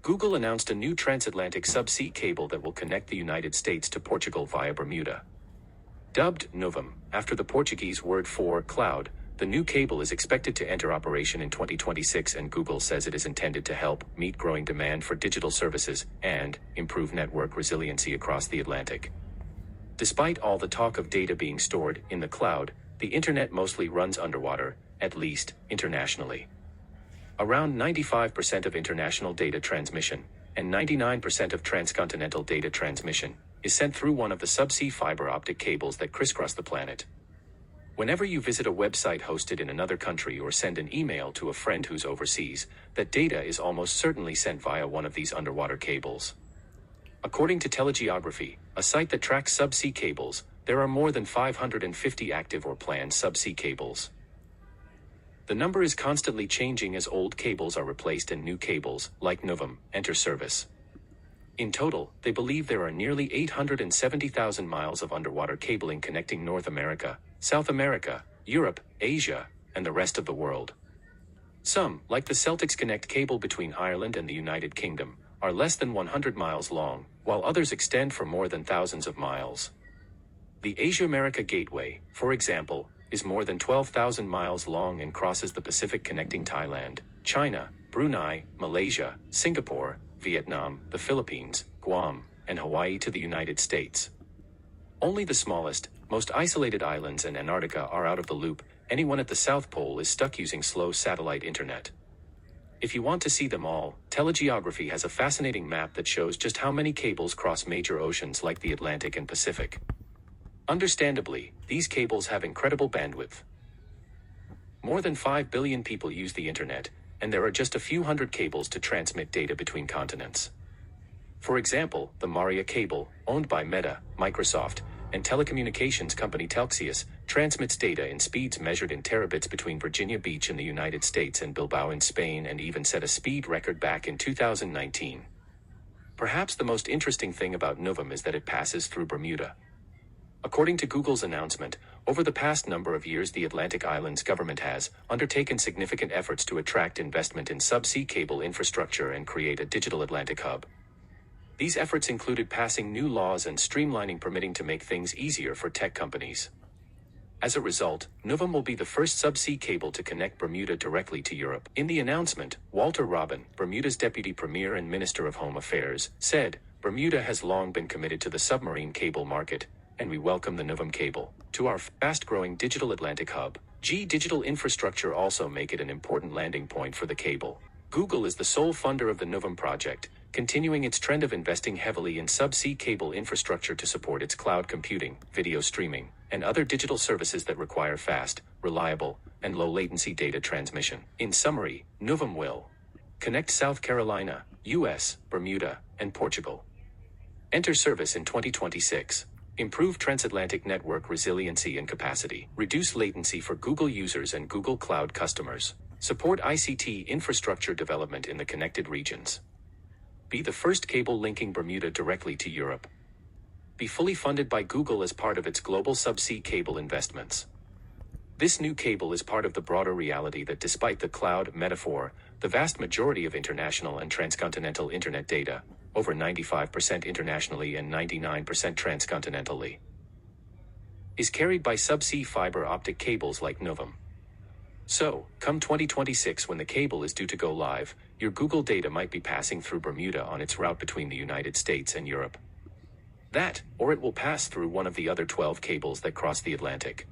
Google announced a new transatlantic subsea cable that will connect the United States to Portugal via Bermuda. Dubbed Nuvem, after the Portuguese word for cloud, the new cable is expected to enter operation in 2026, and Google says it is intended to help meet growing demand for digital services and improve network resiliency across the Atlantic. Despite all the talk of data being stored in the cloud, the internet mostly runs underwater, at least internationally. Around 95% of international data transmission, and 99% of transcontinental data transmission, is sent through one of the subsea fiber optic cables that crisscross the planet. Whenever you visit a website hosted in another country or send an email to a friend who's overseas, that data is almost certainly sent via one of these underwater cables. According to Telegeography, a site that tracks subsea cables, there are more than 550 active or planned subsea cables. The number is constantly changing as old cables are replaced and new cables, like Nuvem, enter service. In total, they believe there are nearly 870,000 miles of underwater cabling connecting North America, South America, Europe, Asia, and the rest of the world. Some, like the Celtics Connect cable between Ireland and the United Kingdom, are less than 100 miles long, while others extend for more than thousands of miles. The Asia-America Gateway, for example, is more than 12,000 miles long and crosses the Pacific connecting Thailand, China, Brunei, Malaysia, Singapore, Vietnam, the Philippines, Guam, and Hawaii to the United States. Only the smallest, most isolated islands and Antarctica are out of the loop. Anyone at the South Pole is stuck using slow satellite internet. If you want to see them all, Telegeography has a fascinating map that shows just how many cables cross major oceans like the Atlantic and Pacific. Understandably, these cables have incredible bandwidth. More than 5 billion people use the internet, and there are just a few hundred cables to transmit data between continents. For example, the Maria cable, owned by Meta, Microsoft, and telecommunications company Telxius, transmits data in speeds measured in terabits between Virginia Beach in the United States and Bilbao in Spain, and even set a speed record back in 2019. Perhaps the most interesting thing about Nuvem is that it passes through Bermuda. According to Google's announcement, over the past number of years the Atlantic Islands government has undertaken significant efforts to attract investment in subsea cable infrastructure and create a digital Atlantic hub. These efforts included passing new laws and streamlining permitting to make things easier for tech companies. As a result, Nuvem will be the first subsea cable to connect Bermuda directly to Europe. In the announcement, Walter Robin, Bermuda's Deputy Premier and Minister of Home Affairs, said, "Bermuda has long been committed to the submarine cable market, and we welcome the Nuvem cable to our fast-growing digital Atlantic hub. Digital infrastructure also make it an important landing point for the cable." Google is the sole funder of the Nuvem project, continuing its trend of investing heavily in subsea cable infrastructure to support its cloud computing, video streaming, and other digital services that require fast, reliable, and low-latency data transmission. In summary, Nuvem will connect South Carolina, U.S., Bermuda, and Portugal. Enter service in 2026. Improve transatlantic network resiliency and capacity. Reduce latency for Google users and Google Cloud customers. Support ICT infrastructure development in the connected regions. Be the first cable linking Bermuda directly to Europe. Be fully funded by Google as part of its global subsea cable investments. This new cable is part of the broader reality that despite the cloud metaphor, the vast majority of international and transcontinental internet data, over 95% internationally and 99% transcontinentally, is carried by subsea fiber optic cables like Nuvem. So, come 2026 when the cable is due to go live, your Google data might be passing through Bermuda on its route between the United States and Europe. That, or it will pass through one of the other 12 cables that cross the Atlantic.